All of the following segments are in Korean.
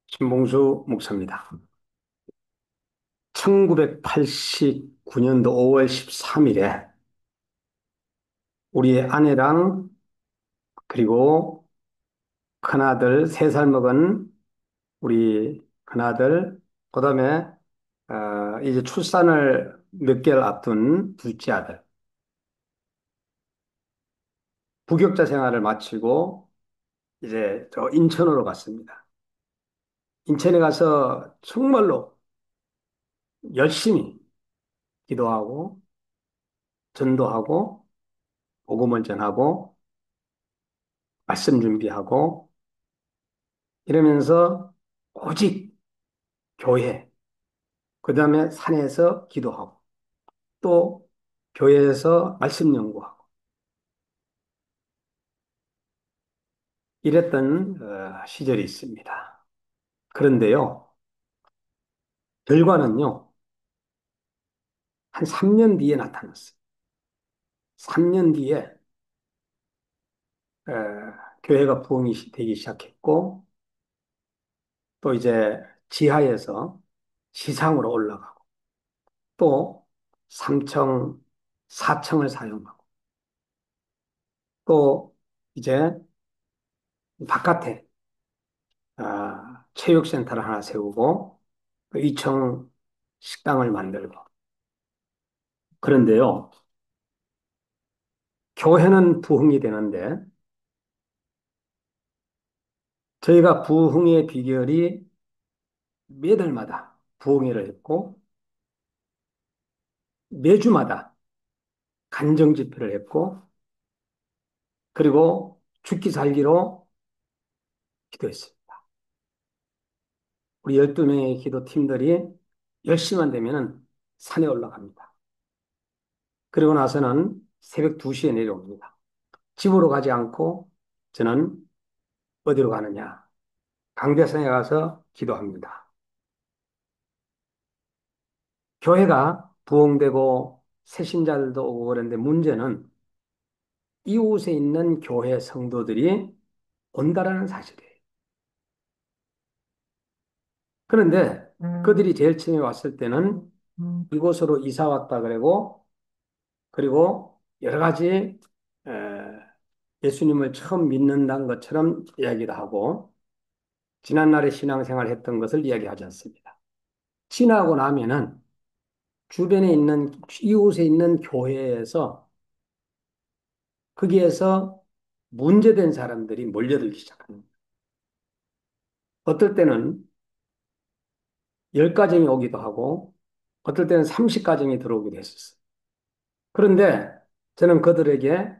신봉수 목사입니다. 1989년도 5월 13일에 우리 아내랑 그리고 큰아들 3살 먹은 우리 큰아들, 그다음에 이제 출산을 몇 개월 앞둔 둘째 아들, 부격자 생활을 마치고 이제 저 인천으로 갔습니다. 인천에 가서 정말로 열심히 기도하고 전도하고 복음을 전하고 말씀 준비하고 이러면서 오직 교회, 그 다음에 산에서 기도하고, 또 교회에서 말씀 연구하고, 이랬던 시절이 있습니다. 그런데요, 결과는요, 한 3년 뒤에 나타났어요. 3년 뒤에 어, 교회가 부흥이 되기 시작했고, 또 이제 지하에서 지상으로 올라가고, 또 3층, 4층을 사용하고, 또 이제 바깥에 체육센터를 하나 세우고 2층 식당을 만들고. 그런데요, 교회는 부흥이 되는데 저희가 부흥의 비결이 매달마다 부흥회를 했고 매주마다 간정 집회를 했고 그리고 죽기 살기로 기도했습니다. 우리 12명의 기도팀들이 10시만 되면 산에 올라갑니다. 그리고 나서는 새벽 2시에 내려옵니다. 집으로 가지 않고 저는 어디로 가느냐? 강대상에 가서 기도합니다. 교회가 부흥되고 새신자들도 오고 그런데 문제는 이웃에 있는 교회 성도들이 온다라는 사실이에요. 그런데 그들이 제일 처음에 왔을 때는 이곳으로 이사 왔다 그러고 그리고 여러 가지 에, 예수님을 처음 믿는다는 것처럼 이야기를 하고 지난날에 신앙생활 했던 것을 이야기하지 않습니다. 지나고 나면은 주변에 있는 이웃에 있는 교회에서 거기에서 문제된 사람들이 몰려들기 시작합니다. 어떨 때는 10가정이 오기도 하고, 어떨 때는 30가정이 들어오기도 했었어요. 그런데 저는 그들에게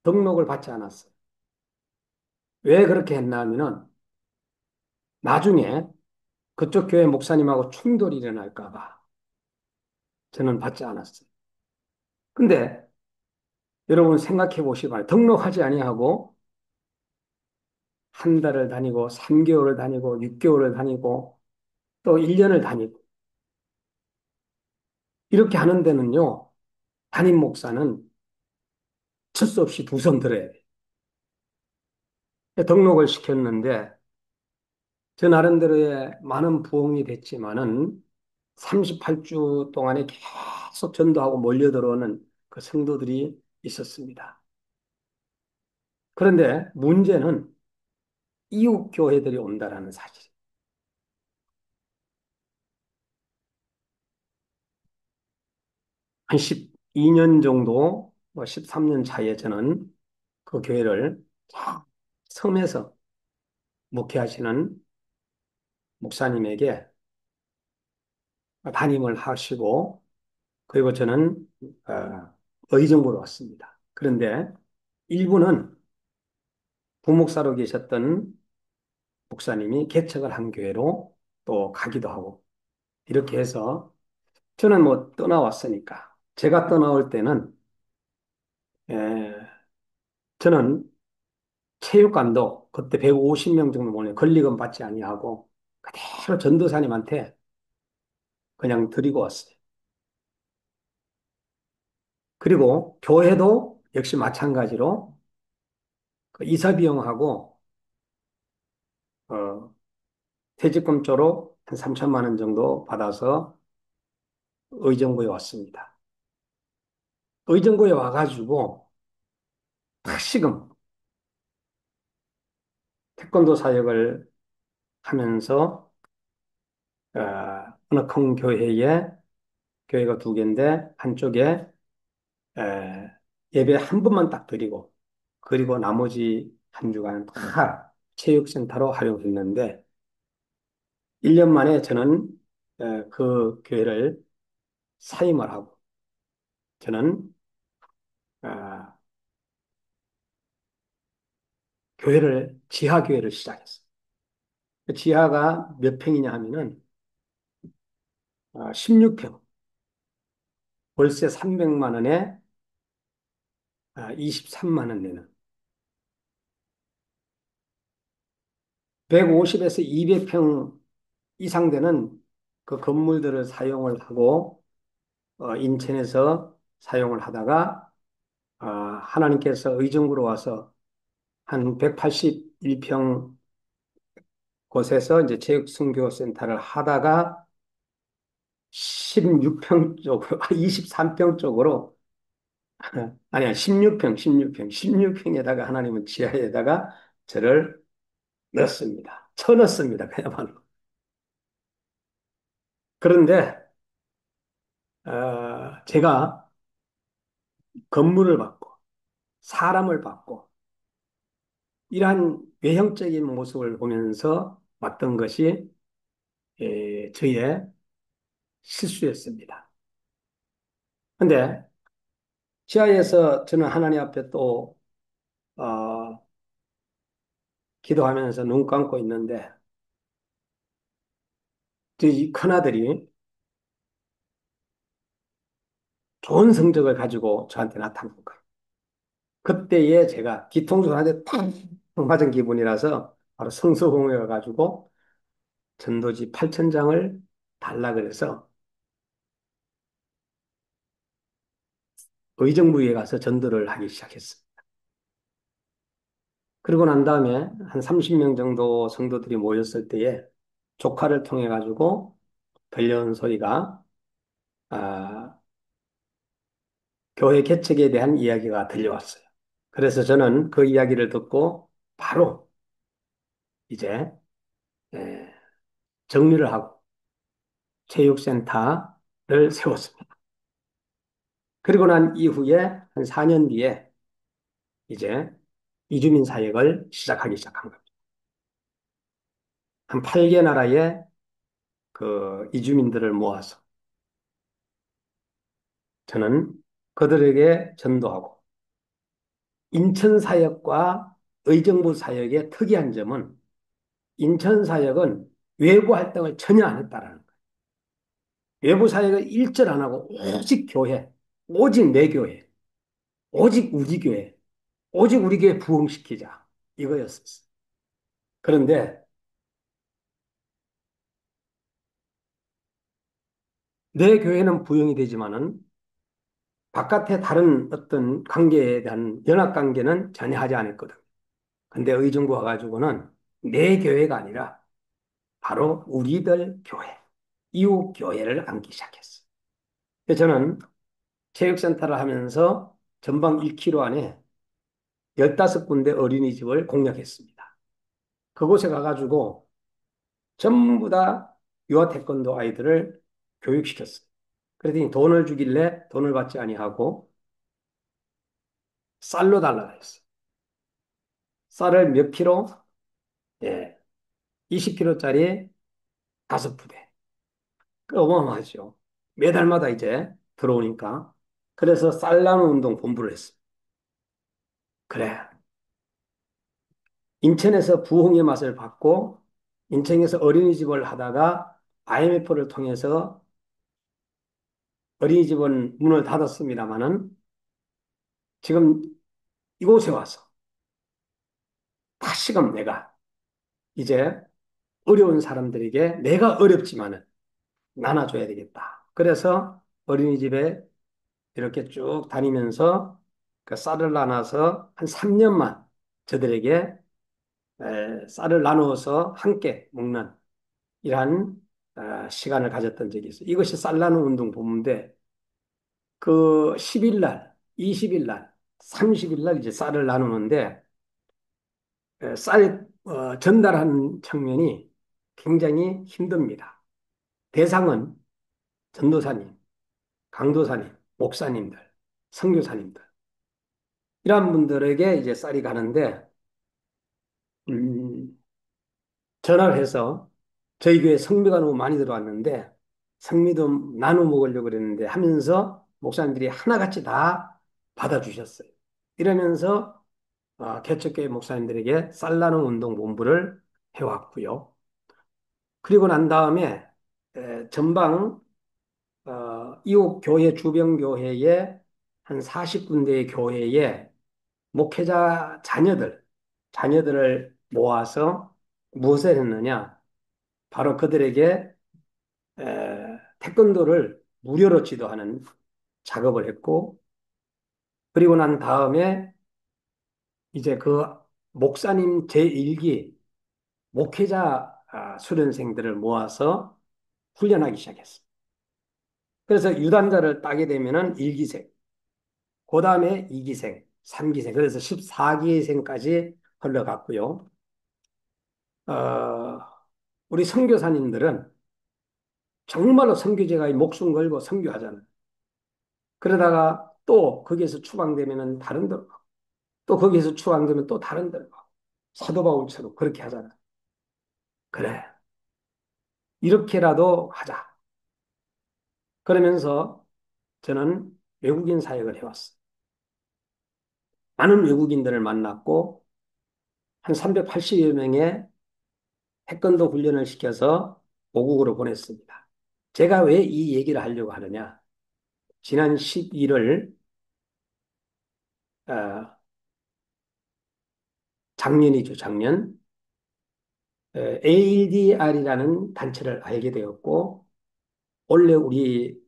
등록을 받지 않았어요. 왜 그렇게 했나 하면은 나중에 그쪽 교회 목사님하고 충돌이 일어날까 봐 저는 받지 않았어요. 근데 여러분 생각해 보시기 등록하지 아니하고 한 달을 다니고 3개월을 다니고 6개월을 다니고 또 1년을 다니고 이렇게 하는 데는요. 담임 목사는 첫 수 없이 두 손 들어야 돼. 등록을 시켰는데 저 나름대로의 많은 부흥이 됐지만은 38주 동안에 계속 전도하고 몰려 들어오는 그 성도들이 있었습니다. 그런데 문제는 이웃 교회들이 온다라는 사실. 한 12년 정도, 13년 차에 저는 그 교회를 섬에서 목회하시는 목사님에게 담임을 하시고 그리고 저는 의정부로 왔습니다. 그런데 일부는 부목사로 계셨던 목사님이 개척을 한 교회로 또 가기도 하고 이렇게 해서 저는 뭐 떠나왔으니까 제가 떠나올 때는 에, 저는 체육관도 그때 150명 정도 모는 권리금 받지 아니하고 그대로 전도사님한테 그냥 드리고 왔어요. 그리고 교회도 역시 마찬가지로 그 이사 비용하고 어, 퇴직금조로 한 3천만 원 정도 받아서 의정부에 왔습니다. 의정부에 와가지고 다시금 태권도 사역을 하면서 어, 어느 큰 교회가 두 개인데 한쪽에 예배 한 번만 딱 드리고 그리고 나머지 한 주간 다 체육센터로 활용했는데 1년 만에 저는 그 교회를 사임을 하고 저는 어, 지하교회를 시작했어요. 그 지하가 몇 평이냐 하면은 16평, 월세 300만 원에 23만 원 내는 150에서 200평 이상 되는 그 건물들을 사용을 하고 인천에서 사용을 하다가 하나님께서 의정부로 와서 한 181평 곳에서 이제 체육선교센터를 하다가 16평 쪽으로, 23평 쪽으로, 아니야, 16평에다가 하나님은 지하에다가 저를 넣었습니다. 쳐넣었습니다. 그야말로. 그런데, 제가 건물을 받고, 사람을 받고, 이러한 외형적인 모습을 보면서 왔던 것이 저의 실수였습니다. 근데 지하에서 저는 하나님 앞에 또 어, 기도하면서 눈 감고 있는데 저희 큰아들이 좋은 성적을 가지고 저한테 나타난 거예요. 그때에 제가 뒤통수 한대 탁 맞은 기분이라서 바로 성서공회 가가지고 전도지 8천장을 달라 그래서 의정부에 가서 전도를 하기 시작했어요. 그러고 난 다음에 한 30명 정도 성도들이 모였을 때에 조카를 통해 가지고 들려온 소리가 아, 교회 개척에 대한 이야기가 들려왔어요. 그래서 저는 그 이야기를 듣고 바로 이제 에, 정리를 하고 체육센터를 세웠습니다. 그리고 난 이후에 한 4년 뒤에 이제 이주민 사역을 시작한 겁니다. 한 8개 나라의 그 이주민들을 모아서 저는 그들에게 전도하고 인천 사역과 의정부 사역의 특이한 점은 인천 사역은 외부 활동을 전혀 안 했다라는 거예요. 외부 사역을 일절 안 하고 오직 교회, 오직 내 교회, 오직 우리 교회, 오직 우리 교회 부흥시키자. 이거였었어요. 그런데 내 교회는 부흥이 되지만은 바깥에 다른 어떤 관계에 대한 연합 관계는 전혀 하지 않았거든. 근데 의정부 와가지고는 내 교회가 아니라 바로 우리들 교회, 이웃 교회를 안기 시작했어요. 그래서 저는 체육센터를 하면서 전방 1km 안에 15군데 어린이집을 공략했습니다. 그곳에 가가지고 전부 다 유아 태권도 아이들을 교육시켰어요. 그랬더니 돈을 주길래 돈을 받지 아니하고 쌀로 달라고 했어요. 쌀을 몇 킬로? 예, 20킬로짜리 5부대. 그 어마어마하죠. 매달마다 이제 들어오니까. 그래서 쌀 나누 운동 본부를 했어요. 그래. 인천에서 부흥의 맛을 봤고, 인천에서 어린이집을 하다가 IMF를 통해서 어린이집은 문을 닫았습니다마는 지금 이곳에 와서 다시금 내가 이제 어려운 사람들에게 내가 어렵지만은 나눠줘야 되겠다. 그래서 어린이집에 이렇게 쭉 다니면서 그 쌀을 나눠서 한 3년만 저들에게 쌀을 나누어서 함께 먹는. 시간을 가졌던 적이 있어요. 이것이 쌀 나눔 운동 본부인데 그 10일 날, 20일 날, 30일 날 이제 쌀을 나누는데 쌀 전달하는 측면이 굉장히 힘듭니다. 대상은 전도사님, 강도사님, 목사님들, 선교사님들 이런 분들에게 이제 쌀이 가는데 음, 전화를 해서 저희 교회 성미가 너무 많이 들어왔는데 성미도 나눠 먹으려고 그랬는데 하면서 목사님들이 하나같이 다 받아주셨어요. 이러면서 개척교회 목사님들에게 쌀 나눔 운동 본부를 해왔고요. 그리고 난 다음에 전방 이웃 교회 주변 교회에 한 40군데의 교회에 목회자 자녀들을 모아서 무엇을 했느냐? 바로 그들에게 태권도를 무료로 지도하는 작업을 했고, 그리고 난 다음에 이제 그 목사님 제1기 목회자 수련생들을 모아서 훈련하기 시작했어요. 그래서 유단자를 따게 되면은 1기생, 그 다음에 2기생, 3기생, 그래서 14기생까지 흘러갔고요. 어, 우리 선교사님들은 정말로 선교제가 목숨 걸고 선교하잖아요. 그러다가 또 거기에서 추방되면은 다른 데로 가고, 또 거기에서 추방되면 또 다른 데로 가고, 사도 바울처럼 그렇게 하잖아요. 그래, 이렇게라도 하자. 그러면서 저는 외국인 사역을 해왔어요. 많은 외국인들을 만났고, 한 380여 명의 태권도 훈련을 시켜서 모국으로 보냈습니다. 제가 왜 이 얘기를 하려고 하느냐? 지난 11월, 작년이죠, 작년. ADR이라는 단체를 알게 되었고, 원래 우리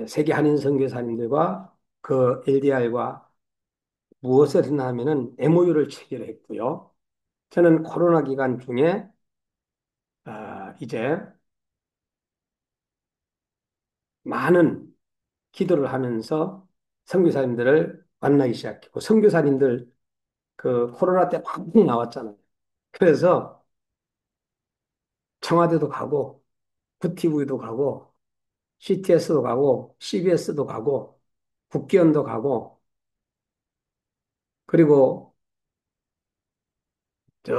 세계 한인 선교사님들과 그 LDR과 무엇을 했나 하면은 MOU를 체결했고요. 저는 코로나 기간 중에 이제 많은 기도를 하면서 선교사님들을 만나기 시작했고, 선교사님들 그 코로나 때 막 나왔잖아요. 그래서 청와대도 가고, 구티브이도 가고, CTS도 가고, CBS도 가고, 국기원도 가고, 그리고 저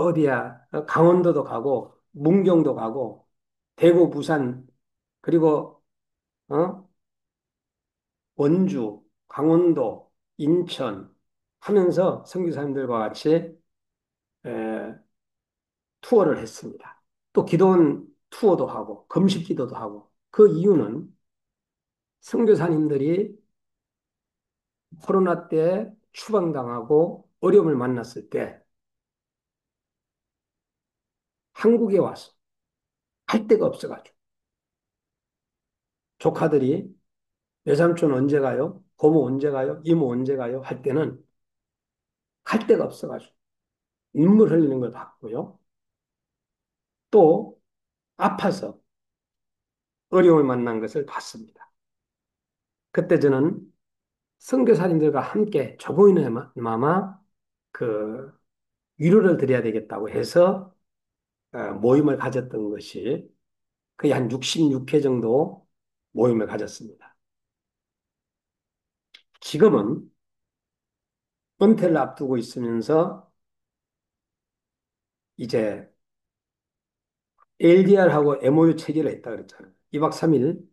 어디야, 강원도도 가고, 문경도 가고, 대구, 부산, 그리고 어? 원주, 강원도, 인천 하면서 선교사님들과 같이 에, 투어를 했습니다. 또 기도원 투어도 하고, 금식 기도도 하고. 그 이유는 선교사님들이 코로나 때 추방당하고 어려움을 만났을 때 한국에 와서 할 데가 없어가지고 조카들이 외삼촌 언제 가요? 고모 언제 가요? 이모 언제 가요? 할 때는 갈 데가 없어가지고 눈물 흘리는 걸 봤고요. 또 아파서 어려움을 만난 것을 봤습니다. 그때 저는 선교사님들과 함께 조금이나마 그 위로를 드려야 되겠다고 해서 모임을 가졌던 것이 거의 한 66회 정도 모임을 가졌습니다. 지금은 은퇴를 앞두고 있으면서 이제 LDR하고 MOU 체결을 했다 그랬잖아요. 2박 3일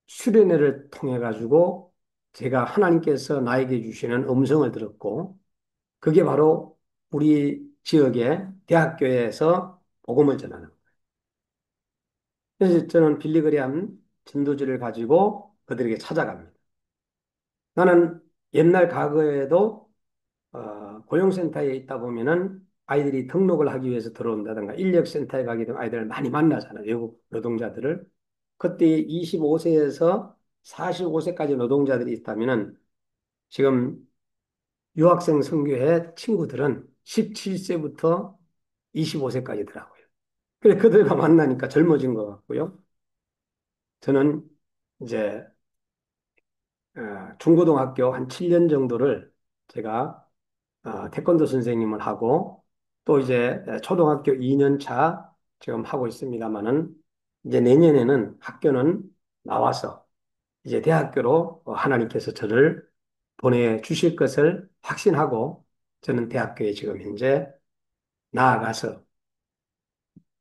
수련회를 통해 가지고 제가 하나님께서 나에게 주시는 음성을 들었고 그게 바로 우리 지역의 대학교에서 복음을 전하는 거예요. 그래서 저는 빌리그리암 전도지를 가지고 그들에게 찾아갑니다. 나는 옛날 과거에도 고용센터에 있다 보면은 아이들이 등록을 하기 위해서 들어온다든가 인력센터에 가게 되면 아이들을 많이 만나잖아요. 외국 노동자들을. 그때 25세에서 45세까지 노동자들이 있다면은 지금 유학생 선교회 친구들은 17세부터 25세까지더라고요. 그래, 그들과 만나니까 젊어진 것 같고요. 저는 이제 중고등학교 한 7년 정도를 제가 태권도 선생님을 하고 또 이제 초등학교 2년 차 지금 하고 있습니다만은 이제 내년에는 학교는 나와서 이제 대학교로 하나님께서 저를 보내주실 것을 확신하고 저는 대학교에 지금 현재 나아가서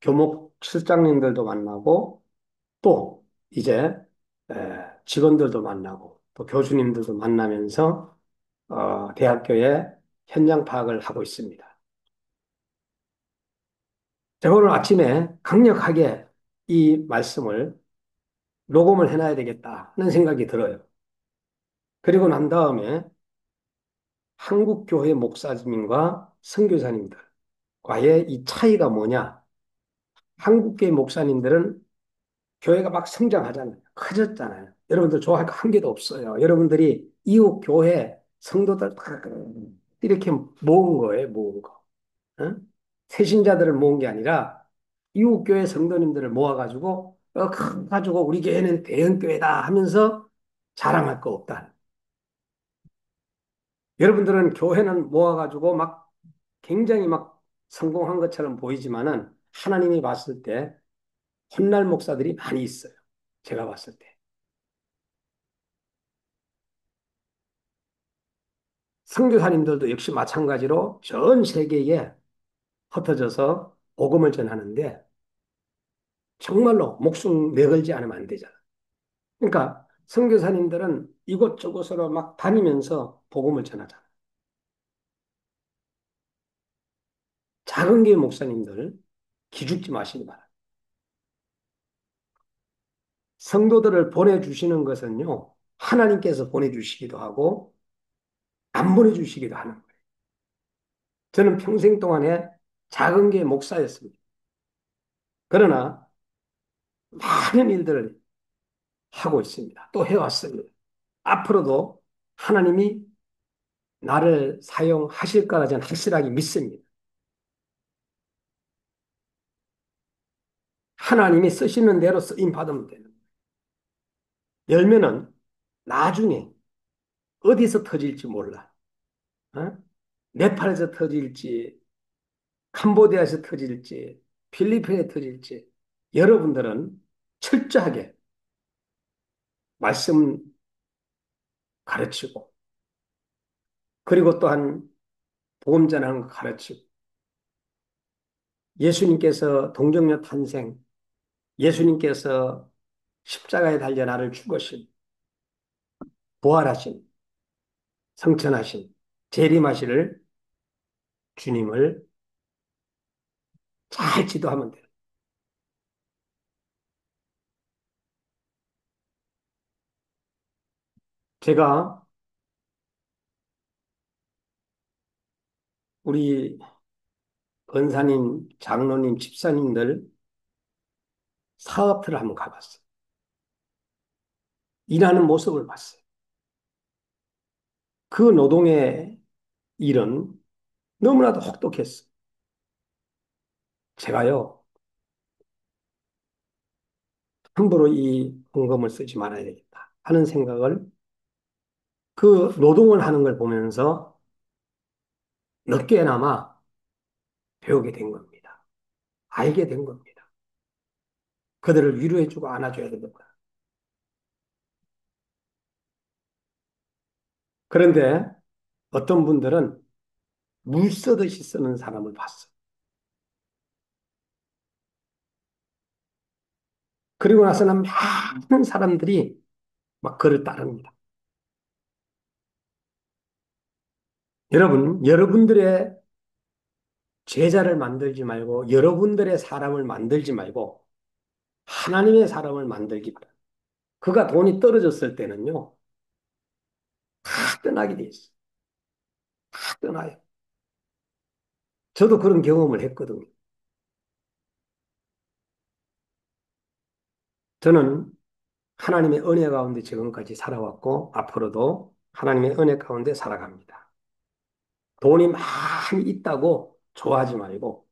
교목 실장님들도 만나고 또 이제 직원들도 만나고 또 교수님들도 만나면서 대학교의 현장 파악을 하고 있습니다. 제가 오늘 아침에 강력하게 이 말씀을 녹음을 해놔야 되겠다 하는 생각이 들어요. 그리고 난 다음에 한국 교회 목사님과 선교사님들과의 이 차이가 뭐냐? 한국 교회 목사님들은 교회가 막 성장하잖아요. 커졌잖아요. 여러분들 좋아할 거 한 개도 없어요. 여러분들이 이웃 교회 성도들 다 이렇게 모은 거예요, 모은 거. 응? 새신자들을 모은 게 아니라 이웃 교회 성도님들을 모아가지고 가지고 우리 교회는 대형 교회다 하면서 자랑할 거 없다. 여러분들은 교회는 모아가지고 막 굉장히 막 성공한 것처럼 보이지만은 하나님이 봤을 때 훗날 목사들이 많이 있어요. 제가 봤을 때. 선교사님들도 역시 마찬가지로 전 세계에 흩어져서 복음을 전하는데 정말로 목숨 내걸지 않으면 안 되잖아. 그러니까 선교사님들은 이곳저곳으로 막 다니면서 복음을 전하잖아. 작은 교회 목사님들 기죽지 마시기 바랍니다. 성도들을 보내주시는 것은요, 하나님께서 보내주시기도 하고 안 보내주시기도 하는 거예요. 저는 평생 동안에 작은 교회 목사였습니다. 그러나 많은 일들을 하고 있습니다. 또 해왔습니다. 앞으로도 하나님이 나를 사용하실 거라 저는 확실하게 믿습니다. 하나님이 쓰시는 대로 쓰임 받으면 되는 거예요. 열매는 나중에 어디서 터질지 몰라. 어? 네팔에서 터질지, 캄보디아에서 터질지, 필리핀에 터질지, 여러분들은 철저하게 말씀 가르치고, 그리고 또한 복음 전하는 거 가르치고, 예수님께서 동정녀 탄생, 예수님께서 십자가에 달려 나를 죽으신, 부활하신, 성천하신, 재림하실 주님을 잘 지도하면 돼요. 제가 우리 권사님, 장로님, 집사님들 사업터를 한번 가봤어요. 일하는 모습을 봤어요. 그 노동의 일은 너무나도 혹독했어요. 제가요, 함부로 이 헌금을 쓰지 말아야 되겠다 하는 생각을 그 노동을 하는 걸 보면서 늦게나마 배우게 된 겁니다. 알게 된 겁니다. 그들을 위로해주고 안아줘야 됩니다. 그런데 어떤 분들은 물 쓰듯이 쓰는 사람을 봤어요. 그리고 나서는 많은 사람들이 막 그를 따릅니다. 여러분, 여러분들의 제자를 만들지 말고 여러분들의 사람을 만들지 말고 하나님의 사람을 만들기 바랍니다. 그가 돈이 떨어졌을 때는요, 다 떠나게 돼 있어요. 다 떠나요. 저도 그런 경험을 했거든요. 저는 하나님의 은혜 가운데 지금까지 살아왔고 앞으로도 하나님의 은혜 가운데 살아갑니다. 돈이 많이 있다고 좋아하지 말고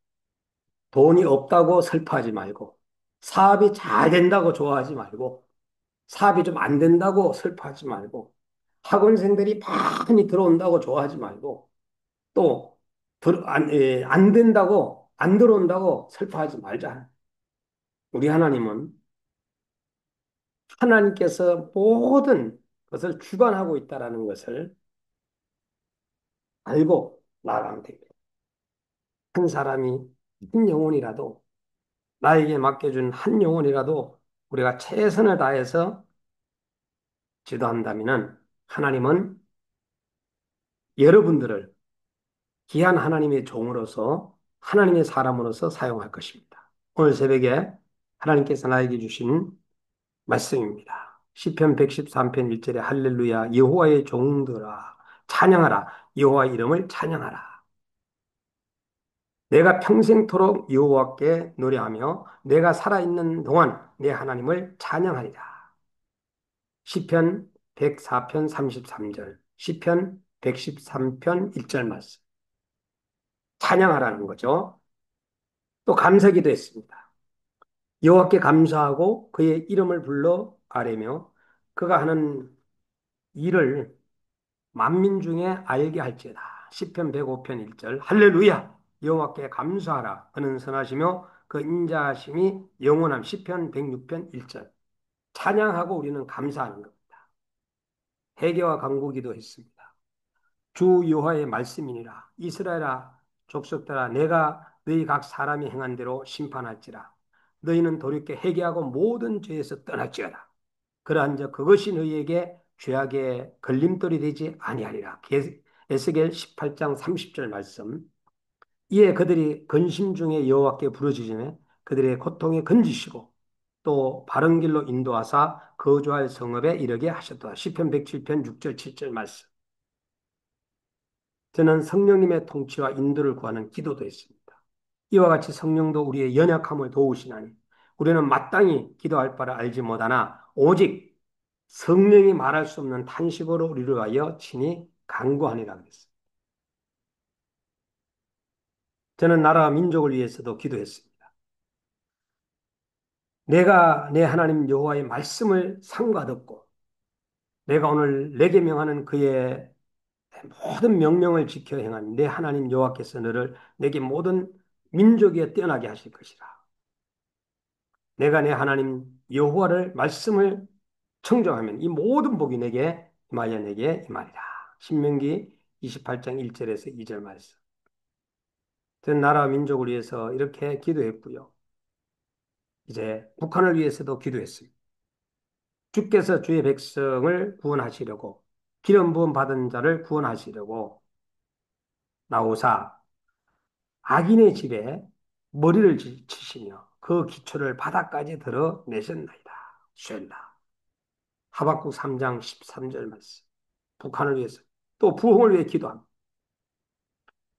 돈이 없다고 슬퍼하지 말고, 사업이 잘 된다고 좋아하지 말고, 사업이 좀 안 된다고 슬퍼하지 말고, 학원생들이 많이 들어온다고 좋아하지 말고, 또, 안 된다고, 안 들어온다고 슬퍼하지 말자. 우리 하나님은 하나님께서 모든 것을 주관하고 있다는 것을 알고 나아가면 됩니다. 한 사람이 한 영혼이라도, 나에게 맡겨준 한 영혼이라도 우리가 최선을 다해서 지도한다면 하나님은 여러분들을 귀한 하나님의 종으로서 하나님의 사람으로서 사용할 것입니다. 오늘 새벽에 하나님께서 나에게 주신 말씀입니다. 시편 113편 1절에 할렐루야 여호와의 종들아 찬양하라 여호와 이름을 찬양하라. 내가 평생토록 여호와께 노래하며 내가 살아있는 동안 내 하나님을 찬양하리라. 시편 104편 33절, 시편 113편 1절 말씀. 찬양하라는 거죠. 또 감사기도 했습니다. 여호와께 감사하고 그의 이름을 불러 아뢰며 그가 하는 일을 만민 중에 알게 할지어다. 시편 105편 1절 할렐루야 여호와께 감사하라 그는 선하시며 그 인자하심이 영원함. 시편 106편 1절 찬양하고 우리는 감사하는 겁니다. 회개와 간구기도 했습니다. 주 여호와의 말씀이니라 이스라엘아 족속들아 내가 너희 각 사람이 행한 대로 심판할지라 너희는 돌이켜 회개하고 모든 죄에서 떠날지어다. 그러한즉 그것이 너희에게 죄악의 걸림돌이 되지 아니하리라. 에스겔 18장 30절 말씀. 이에 그들이 근심 중에 여호와께 부르짖으며 그들의 고통에 건지시고 또 바른 길로 인도하사 거주할 성읍에 이르게 하셨다. 시편 107편 6절 7절 말씀. 저는 성령님의 통치와 인도를 구하는 기도도 했습니다. 이와 같이 성령도 우리의 연약함을 도우시나니 우리는 마땅히 기도할 바를 알지 못하나 오직 성령이 말할 수 없는 탄식으로 우리를 위하여 친히 간구하니라 그랬습니다. 저는 나라와 민족을 위해서도 기도했습니다. 내가 내 하나님 여호와의 말씀을 상과 듣고 내가 오늘 내게 명하는 그의 모든 명령을 지켜 행한 내 하나님 여호와께서 너를 내게 모든 민족에 뛰어나게 하실 것이라. 내가 내 하나님 여호와를 말씀을 청정하면 이 모든 복이 내게 임하여 내게 임하리라. 신명기 28장 1절에서 2절 말씀. 전 나라와 민족을 위해서 이렇게 기도했고요. 이제 북한을 위해서도 기도했습니다. 주께서 주의 백성을 구원하시려고 기름 부음 받은 자를 구원하시려고 나오사 악인의 집에 머리를 치시며 그 기초를 바닥까지 드러내셨나이다. 쉘라. 하박국 3장 13절 말씀. 북한을 위해서 또 부흥을 위해 기도합니다.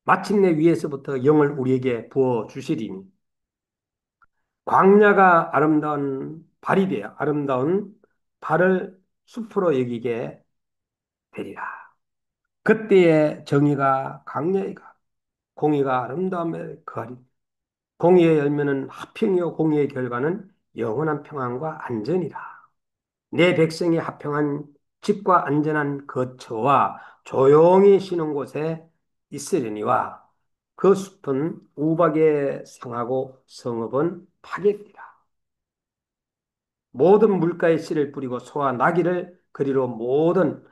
마침내 위에서부터 영을 우리에게 부어 주시리니 광야가 아름다운 발이 되어 아름다운 발을 숲으로 여기게 되리라. 그때의 정의가 광야에 가 공의가 아름다움에 거하리. 공의의 열매는 화평이요 공의의 결과는 영원한 평안과 안전이라. 내 백성이 화평한 집과 안전한 거처와 조용히 쉬는 곳에 있으려니와 그 숲은 우박에 상하고 성읍은 파괴되리라. 모든 물가에 씨를 뿌리고 소와 나귀를 그리로 모든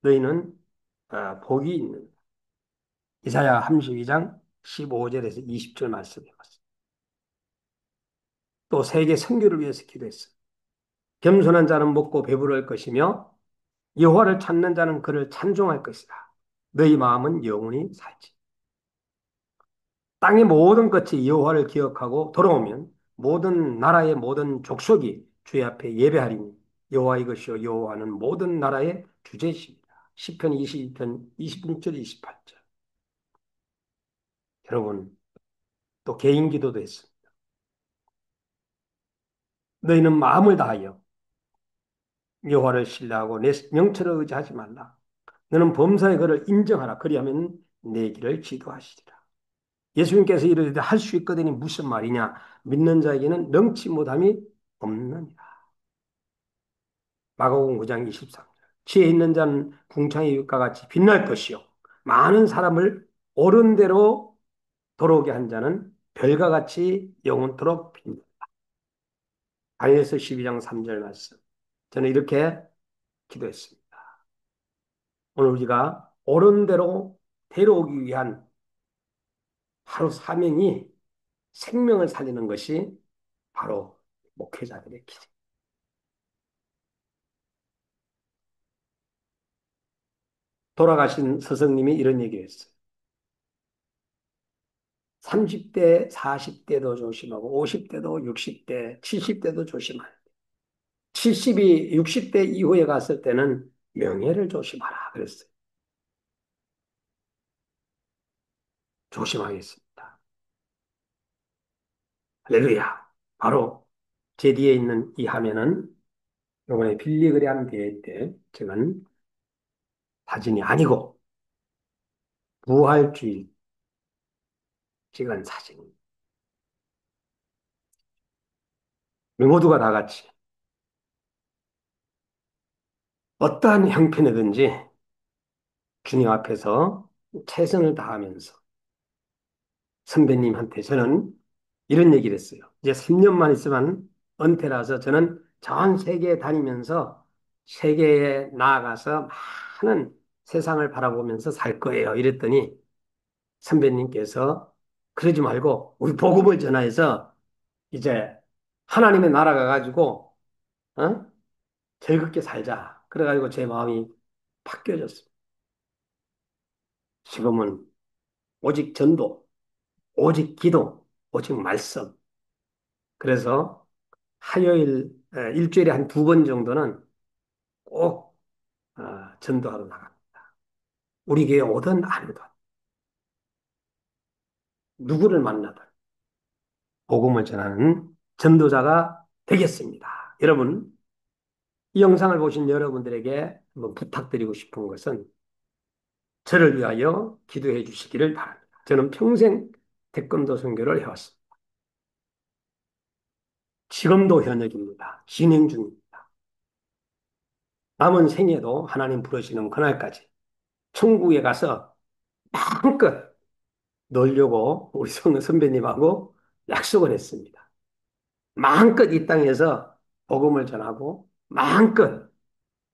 너희는 복이 있는 이사야 32장 15절에서 20절 말씀이었습니다. 또 세계 선교를 위해서 기도했어요. 겸손한 자는 먹고 배부를 것이며 여호와를 찾는 자는 그를 찬송할 것이다. 너희 마음은 영원히 살지. 땅의 모든 것이 여호와를 기억하고 돌아오면 모든 나라의 모든 족속이 주의 앞에 예배하리니 여호와 이것이요 여호와는 모든 나라의 주제이십니다. 시편 22편 26절 28절. 여러분 또 개인 기도도 했습니다. 너희는 마음을 다하여 여호와를 신뢰하고 내 명철을 의지하지 말라. 너는 범사의 그를 인정하라. 그리하면 내 길을 지도하시리라. 예수님께서 이르되 할 수 있거든이 무슨 말이냐? 믿는 자에게는 능치 못함이 없느니라. 마가복음 9장 23절. 지혜 있는 자는 궁창의 빛과 같이 빛날 것이요. 많은 사람을 옳은 대로 돌아오게 한 자는 별과 같이 영원토록 빛나. 다니엘서 12장 3절 말씀. 저는 이렇게 기도했습니다. 오늘 우리가 옳은 대로 데려오기 위한 바로 사명이 생명을 살리는 것이 바로 목회자들의 길. 돌아가신 스승님이 이런 얘기를 했어요. 30대, 40대도 조심하고 50대도 60대, 70대도 조심하라. 70이 60대 이후에 갔을 때는 명예를 조심하라 그랬어요. 조심하겠습니다. 할렐루야. 바로 제 뒤에 있는 이 화면은 이번에 빌리그레암 대회 때 찍은 사진이 아니고 부활주일 찍은 사진입니다. 우리 모두가 다 같이 어떠한 형편이든지 주님 앞에서 최선을 다하면서 선배님한테 저는 이런 얘기를 했어요. 이제 3년만 있으면 은퇴라서 저는 전 세계에 다니면서 세계에 나아가서 많은 세상을 바라보면서 살 거예요. 이랬더니 선배님께서 그러지 말고 우리 복음을 전하여서 이제 하나님의 나라가 가지고 어? 즐겁게 살자. 그래가지고 제 마음이 바뀌어졌습니다. 지금은 오직 전도, 오직 기도, 오직 말씀. 그래서 화요일, 일주일에 한 2번 정도는 꼭 전도하러 나갑니다. 우리 교회 오든 안 오든 누구를 만나든 복음을 전하는 전도자가 되겠습니다. 여러분, 이 영상을 보신 여러분들에게 한번 부탁드리고 싶은 것은 저를 위하여 기도해 주시기를 바랍니다. 저는 평생 태권도 선교를 해왔습니다. 지금도 현역입니다. 진행 중입니다. 남은 생에도 하나님 부르시는 그날까지 천국에 가서 마음껏 놀려고 우리 선배님하고 약속을 했습니다. 마음껏 이 땅에서 복음을 전하고 마음껏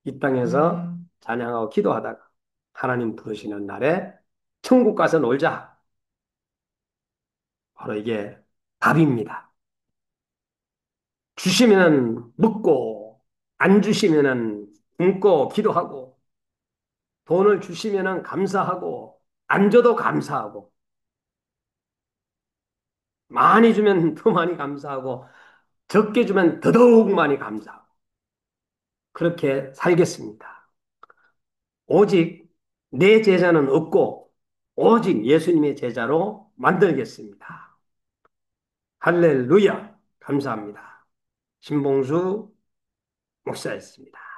이 땅에서 찬양하고 기도하다가 하나님 부르시는 날에 천국 가서 놀자. 바로 이게 답입니다. 주시면은 묻고 안 주시면은 굶고 기도하고 돈을 주시면은 감사하고 안 줘도 감사하고 많이 주면 더 많이 감사하고 적게 주면 더더욱 많이 감사하고 그렇게 살겠습니다. 오직 내 제자는 없고 오직 예수님의 제자로 만들겠습니다. 할렐루야. 감사합니다. 신봉수 목사였습니다.